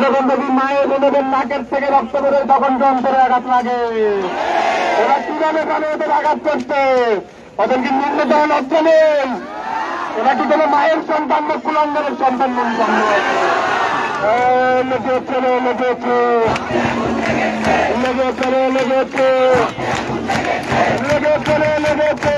যখন দেখি মায়ের বোনদের নাকের থেকে রক্ত বেরো তখন যন্ত্রে আঘাত লাগে। ওরা কিভাবে জানে ওদের আঘাত করতে? ওদের কি নিম্নতম লজ্জা নেই? ওরা কি কোনো মায়ের সন্তান না কুলাঙ্গারের সন্তান মনে সন্দেহ আছে? লেগেছে লেগেছে লেগেছে লেগেছে লেগেছে লেগেছে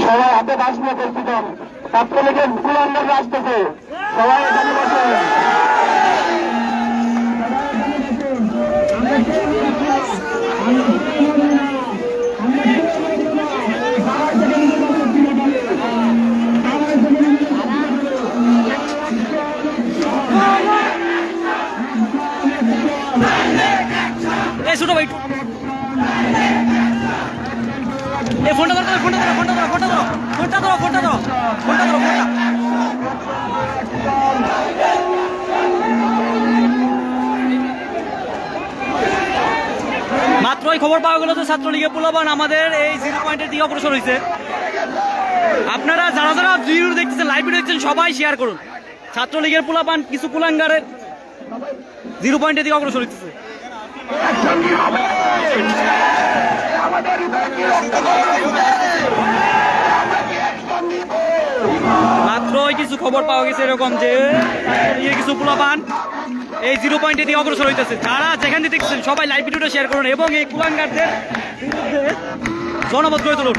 সবাই হাতে বাস নিয়ে প্রস্তুত হন। ছাত্রলীগের কুলাঙ্গার আসতেছে, সবাই এখানে বসেন। ছোট ভাই ফোনটা ধরো ফোনটা ধরো ফোনটা ধরো ফোনটা ধরো ফোনটা ধরো ফোনটা ধরো ফোনটা ধরো ফোনটা মাত্রই খবর পাওয়া গেল যে ছাত্রলীগের পোলাপান আমাদের এই 0 পয়েন্টের দিকে অগ্রসর হয়েছে। আপনারা যারা যারা ভিডিও দেখতেছেন, লাইভ ভিডিও দেখছেন, সবাই শেয়ার করুন। ছাত্রলীগের পোলাপান কিছু কুলাঙ্গারের 0 পয়েন্টের দিকে অগ্রসর হইতেছে। মাত্রই কিছু খবর পাওয়া গেছে এরকম যে কিছু পোলাপান এই 0 পয়েন্টে দিয়ে অগ্রসর হইতেছে। যারা যেখানে দেখছেন সবাই লাইভ ভিডিওটা শেয়ার করুন এবং এই কুলাঙ্গারদের বিরুদ্ধে জনমত গড়ে তুলুন।